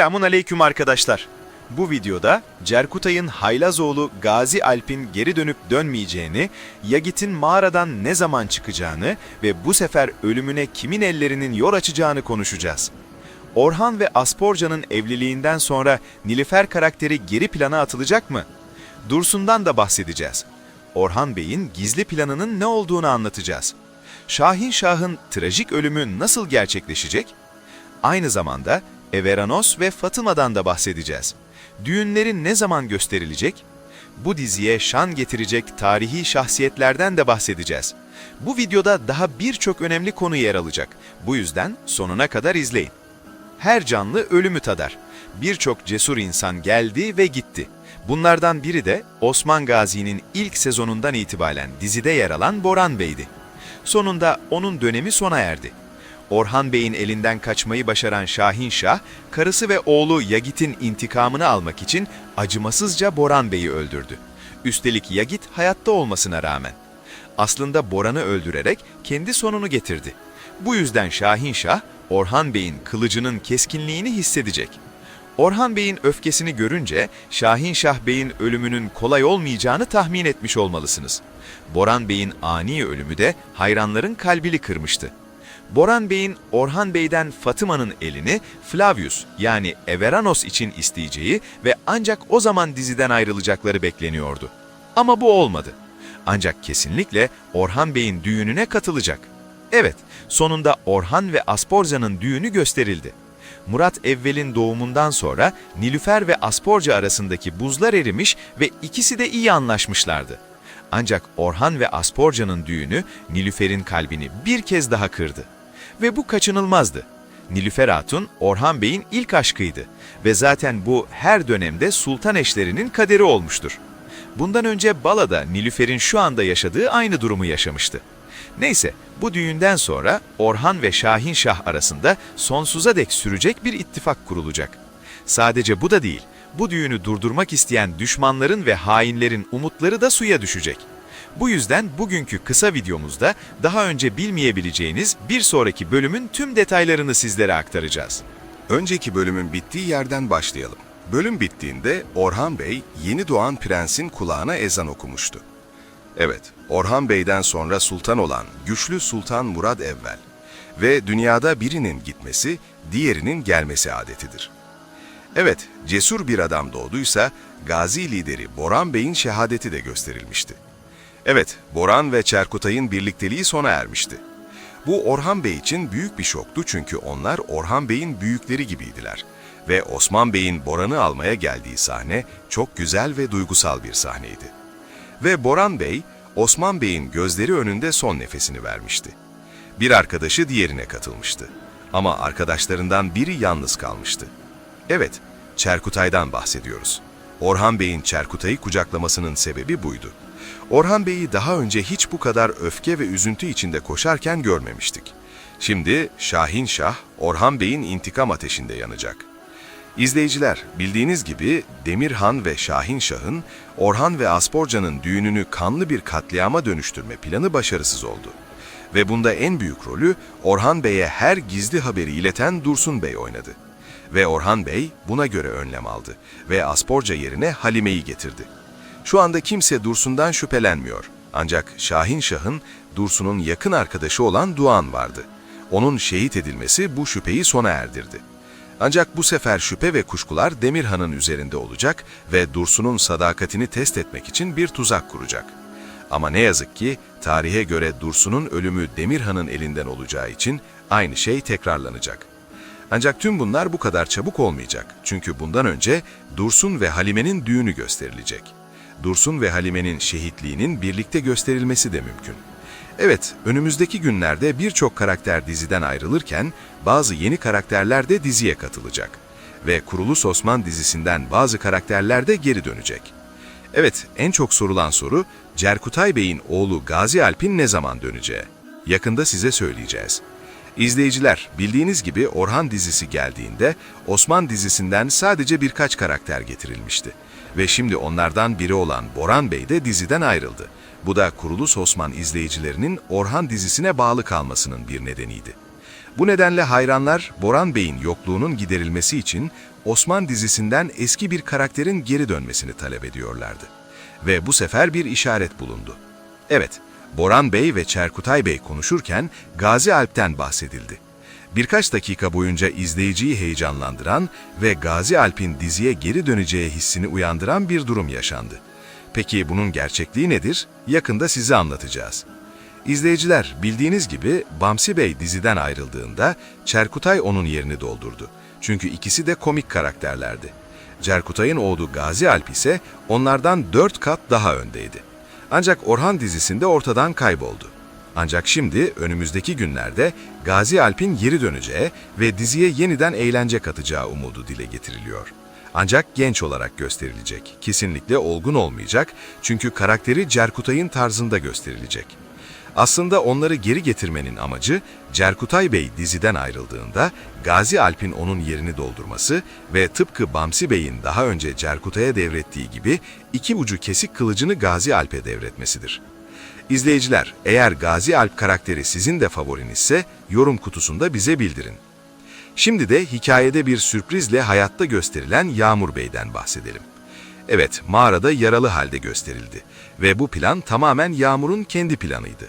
Selamun aleyküm arkadaşlar. Bu videoda Cerkutay'ın Haylazoğlu Gazi Alp'in geri dönüp dönmeyeceğini, Yagit'in mağaradan ne zaman çıkacağını ve bu sefer ölümüne kimin ellerinin yol açacağını konuşacağız. Orhan ve Asporca'nın evliliğinden sonra Nilüfer karakteri geri plana atılacak mı? Dursun'dan da bahsedeceğiz. Orhan Bey'in gizli planının ne olduğunu anlatacağız. Şahin Şah'ın trajik ölümü nasıl gerçekleşecek? Aynı zamanda Everanos ve Fatıma'dan da bahsedeceğiz. Düğünleri ne zaman gösterilecek? Bu diziye şan getirecek tarihi şahsiyetlerden de bahsedeceğiz. Bu videoda daha birçok önemli konu yer alacak. Bu yüzden sonuna kadar izleyin. Her canlı ölümü tadar. Birçok cesur insan geldi ve gitti. Bunlardan biri de Osman Gazi'nin ilk sezonundan itibaren dizide yer alan Boran Bey'di. Sonunda onun dönemi sona erdi. Orhan Bey'in elinden kaçmayı başaran Şahin Şah, karısı ve oğlu Yagit'in intikamını almak için acımasızca Boran Bey'i öldürdü. Üstelik Yagit hayatta olmasına rağmen. Aslında Boran'ı öldürerek kendi sonunu getirdi. Bu yüzden Şahin Şah, Orhan Bey'in kılıcının keskinliğini hissedecek. Orhan Bey'in öfkesini görünce Şahin Şah Bey'in ölümünün kolay olmayacağını tahmin etmiş olmalısınız. Boran Bey'in ani ölümü de hayranların kalbini kırmıştı. Boran Bey'in Orhan Bey'den Fatıma'nın elini Flavius yani Everanos için isteyeceği ve ancak o zaman diziden ayrılacakları bekleniyordu. Ama bu olmadı. Ancak kesinlikle Orhan Bey'in düğününe katılacak. Evet, sonunda Orhan ve Asporca'nın düğünü gösterildi. Murat Evvel'in doğumundan sonra Nilüfer ve Asporca arasındaki buzlar erimiş ve ikisi de iyi anlaşmışlardı. Ancak Orhan ve Asporca'nın düğünü Nilüfer'in kalbini bir kez daha kırdı. Ve bu kaçınılmazdı. Nilüfer Hatun, Orhan Bey'in ilk aşkıydı ve zaten bu her dönemde sultan eşlerinin kaderi olmuştur. Bundan önce Bala'da Nilüfer'in şu anda yaşadığı aynı durumu yaşamıştı. Neyse, bu düğünden sonra Orhan ve Şahin Şah arasında sonsuza dek sürecek bir ittifak kurulacak. Sadece bu da değil, bu düğünü durdurmak isteyen düşmanların ve hainlerin umutları da suya düşecek. Bu yüzden bugünkü kısa videomuzda daha önce bilmeyebileceğiniz bir sonraki bölümün tüm detaylarını sizlere aktaracağız. Önceki bölümün bittiği yerden başlayalım. Bölüm bittiğinde Orhan Bey yeni doğan prensin kulağına ezan okumuştu. Evet, Orhan Bey'den sonra sultan olan güçlü Sultan Murad Evvel ve dünyada birinin gitmesi, diğerinin gelmesi adetidir. Evet, cesur bir adam doğduysa Gazi lideri Boran Bey'in şehadeti de gösterilmişti. Evet, Boran ve Cerkutay'ın birlikteliği sona ermişti. Bu Orhan Bey için büyük bir şoktu çünkü onlar Orhan Bey'in büyükleri gibiydiler. Ve Osman Bey'in Boran'ı almaya geldiği sahne çok güzel ve duygusal bir sahneydi. Ve Boran Bey, Osman Bey'in gözleri önünde son nefesini vermişti. Bir arkadaşı diğerine katılmıştı. Ama arkadaşlarından biri yalnız kalmıştı. Evet, Cerkutay'dan bahsediyoruz. Orhan Bey'in Cerkutay'ı kucaklamasının sebebi buydu. Orhan Bey'i daha önce hiç bu kadar öfke ve üzüntü içinde koşarken görmemiştik. Şimdi Şahin Şah, Orhan Bey'in intikam ateşinde yanacak. İzleyiciler, bildiğiniz gibi Demirhan ve Şahin Şah'ın Orhan ve Asporca'nın düğününü kanlı bir katliama dönüştürme planı başarısız oldu. Ve bunda en büyük rolü Orhan Bey'e her gizli haberi ileten Dursun Bey oynadı. Ve Orhan Bey buna göre önlem aldı ve Asporca yerine Halime'yi getirdi. Şu anda kimse Dursun'dan şüphelenmiyor. Ancak Şahin Şah'ın Dursun'un yakın arkadaşı olan Doğan vardı. Onun şehit edilmesi bu şüpheyi sona erdirdi. Ancak bu sefer şüphe ve kuşkular Demirhan'ın üzerinde olacak ve Dursun'un sadakatini test etmek için bir tuzak kuracak. Ama ne yazık ki tarihe göre Dursun'un ölümü Demirhan'ın elinden olacağı için aynı şey tekrarlanacak. Ancak tüm bunlar bu kadar çabuk olmayacak. Çünkü bundan önce Dursun ve Halime'nin düğünü gösterilecek. Dursun ve Halime'nin şehitliğinin birlikte gösterilmesi de mümkün. Evet, önümüzdeki günlerde birçok karakter diziden ayrılırken bazı yeni karakterler de diziye katılacak. Ve Kuruluş Osman dizisinden bazı karakterler de geri dönecek. Evet, en çok sorulan soru Cerkutay Bey'in oğlu Gazi Alp'in ne zaman döneceği. Yakında size söyleyeceğiz. İzleyiciler, bildiğiniz gibi Orhan dizisi geldiğinde Osman dizisinden sadece birkaç karakter getirilmişti. Ve şimdi onlardan biri olan Boran Bey de diziden ayrıldı. Bu da Kuruluş Osman izleyicilerinin Orhan dizisine bağlı kalmasının bir nedeniydi. Bu nedenle hayranlar Boran Bey'in yokluğunun giderilmesi için Osman dizisinden eski bir karakterin geri dönmesini talep ediyorlardı. Ve bu sefer bir işaret bulundu. Evet, Boran Bey ve Çerkutay Bey konuşurken Gazi Alp'ten bahsedildi. Birkaç dakika boyunca izleyiciyi heyecanlandıran ve Gazi Alp'in diziye geri döneceği hissini uyandıran bir durum yaşandı. Peki bunun gerçekliği nedir? Yakında size anlatacağız. İzleyiciler, bildiğiniz gibi Bamsi Bey diziden ayrıldığında Çerkutay onun yerini doldurdu. Çünkü ikisi de komik karakterlerdi. Çerkutay'ın oğlu Gazi Alp ise onlardan 4 kat daha öndeydi. Ancak Orhan dizisinde ortadan kayboldu. Ancak şimdi önümüzdeki günlerde Gazi Alp'in geri döneceği ve diziye yeniden eğlence katacağı umudu dile getiriliyor. Ancak genç olarak gösterilecek. Kesinlikle olgun olmayacak çünkü karakteri Çerkutay'ın tarzında gösterilecek. Aslında onları geri getirmenin amacı, Çerkutay Bey diziden ayrıldığında Gazi Alp'in onun yerini doldurması ve tıpkı Bamsi Bey'in daha önce Çerkutay'a devrettiği gibi iki ucu kesik kılıcını Gazi Alp'e devretmesidir. İzleyiciler, eğer Gazi Alp karakteri sizin de favorinizse yorum kutusunda bize bildirin. Şimdi de hikayede bir sürprizle hayatta gösterilen Yağmur Bey'den bahsedelim. Evet, mağarada yaralı halde gösterildi ve bu plan tamamen Yağmur'un kendi planıydı.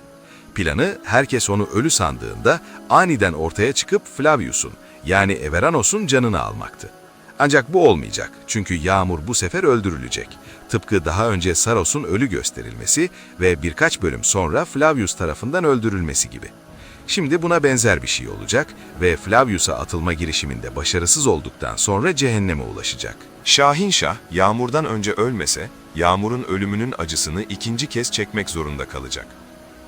Planı, herkes onu ölü sandığında aniden ortaya çıkıp Flavius'un yani Everanos'un canını almaktı. Ancak bu olmayacak çünkü Yağmur bu sefer öldürülecek. Tıpkı daha önce Saros'un ölü gösterilmesi ve birkaç bölüm sonra Flavius tarafından öldürülmesi gibi. Şimdi buna benzer bir şey olacak ve Flavius'a atılma girişiminde başarısız olduktan sonra cehenneme ulaşacak. Şahinşah, Yağmur'dan önce ölmese, Yağmur'un ölümünün acısını ikinci kez çekmek zorunda kalacak.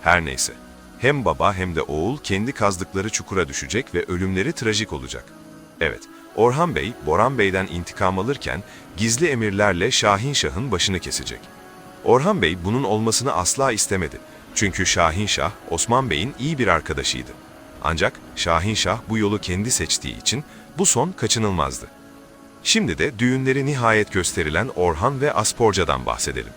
Her neyse, hem baba hem de oğul kendi kazdıkları çukura düşecek ve ölümleri trajik olacak. Evet, Orhan Bey, Boran Bey'den intikam alırken gizli emirlerle Şahinşah'ın başını kesecek. Orhan Bey bunun olmasını asla istemedi. Çünkü Şahinşah, Osman Bey'in iyi bir arkadaşıydı. Ancak Şahinşah bu yolu kendi seçtiği için bu son kaçınılmazdı. Şimdi de düğünleri nihayet gösterilen Orhan ve Asporca'dan bahsedelim.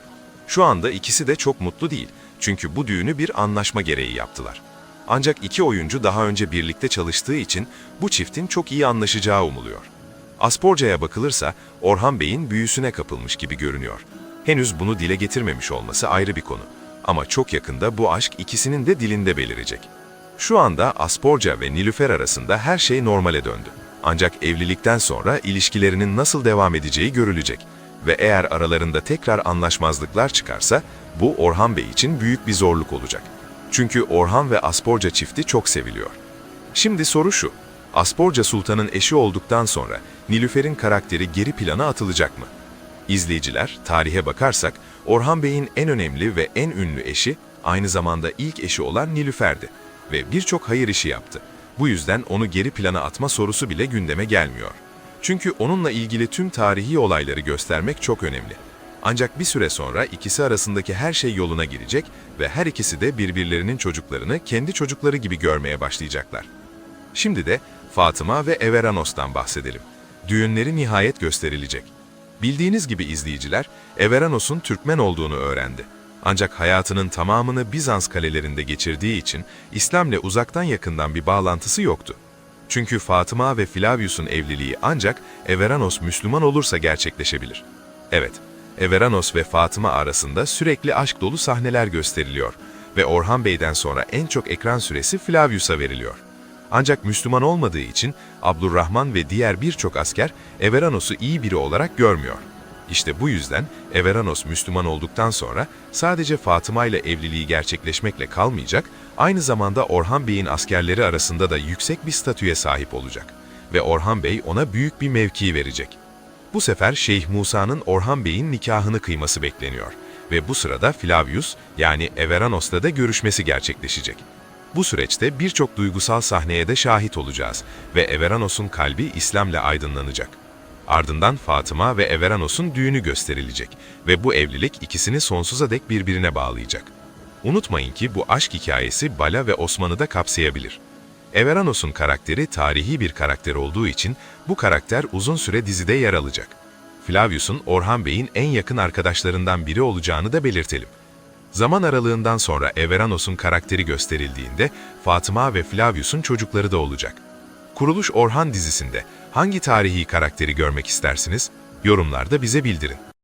Şu anda ikisi de çok mutlu değil. Çünkü bu düğünü bir anlaşma gereği yaptılar. Ancak iki oyuncu daha önce birlikte çalıştığı için bu çiftin çok iyi anlaşacağı umuluyor. Asporca'ya bakılırsa Orhan Bey'in büyüsüne kapılmış gibi görünüyor. Henüz bunu dile getirmemiş olması ayrı bir konu. Ama çok yakında bu aşk ikisinin de dilinde belirecek. Şu anda Asporca ve Nilüfer arasında her şey normale döndü. Ancak evlilikten sonra ilişkilerinin nasıl devam edeceği görülecek. Ve eğer aralarında tekrar anlaşmazlıklar çıkarsa, bu Orhan Bey için büyük bir zorluk olacak. Çünkü Orhan ve Asporca çifti çok seviliyor. Şimdi soru şu, Asporca Sultan'ın eşi olduktan sonra Nilüfer'in karakteri geri plana atılacak mı? İzleyiciler, tarihe bakarsak, Orhan Bey'in en önemli ve en ünlü eşi, aynı zamanda ilk eşi olan Nilüfer'di ve birçok hayır işi yaptı. Bu yüzden onu geri plana atma sorusu bile gündeme gelmiyor. Çünkü onunla ilgili tüm tarihi olayları göstermek çok önemli. Ancak bir süre sonra ikisi arasındaki her şey yoluna girecek ve her ikisi de birbirlerinin çocuklarını kendi çocukları gibi görmeye başlayacaklar. Şimdi de Fatıma ve Everanos'tan bahsedelim. Düğünleri nihayet gösterilecek. Bildiğiniz gibi izleyiciler, Everanos'un Türkmen olduğunu öğrendi. Ancak hayatının tamamını Bizans kalelerinde geçirdiği için İslam'la uzaktan yakından bir bağlantısı yoktu. Çünkü Fatıma ve Flavius'un evliliği ancak Everanos Müslüman olursa gerçekleşebilir. Evet, Everanos ve Fatıma arasında sürekli aşk dolu sahneler gösteriliyor ve Orhan Bey'den sonra en çok ekran süresi Flavius'a veriliyor. Ancak Müslüman olmadığı için Abdurrahman ve diğer birçok asker Everanos'u iyi biri olarak görmüyor. İşte bu yüzden Everanos Müslüman olduktan sonra sadece Fatıma ile evliliği gerçekleşmekle kalmayacak, aynı zamanda Orhan Bey'in askerleri arasında da yüksek bir statüye sahip olacak ve Orhan Bey ona büyük bir mevki verecek. Bu sefer Şeyh Musa'nın Orhan Bey'in nikahını kıyması bekleniyor ve bu sırada Flavius yani Everanos'la da görüşmesi gerçekleşecek. Bu süreçte birçok duygusal sahneye de şahit olacağız ve Everanos'un kalbi İslam'la aydınlanacak. Ardından Fatıma ve Everanos'un düğünü gösterilecek ve bu evlilik ikisini sonsuza dek birbirine bağlayacak. Unutmayın ki bu aşk hikayesi Bala ve Osman'ı da kapsayabilir. Everanos'un karakteri tarihi bir karakter olduğu için bu karakter uzun süre dizide yer alacak. Flavius'un Orhan Bey'in en yakın arkadaşlarından biri olacağını da belirtelim. Zaman aralığından sonra Everanos'un karakteri gösterildiğinde Fatıma ve Flavius'un çocukları da olacak. Kuruluş Orhan dizisinde Hangi tarihi karakteri görmek istersiniz? Yorumlarda bize bildirin.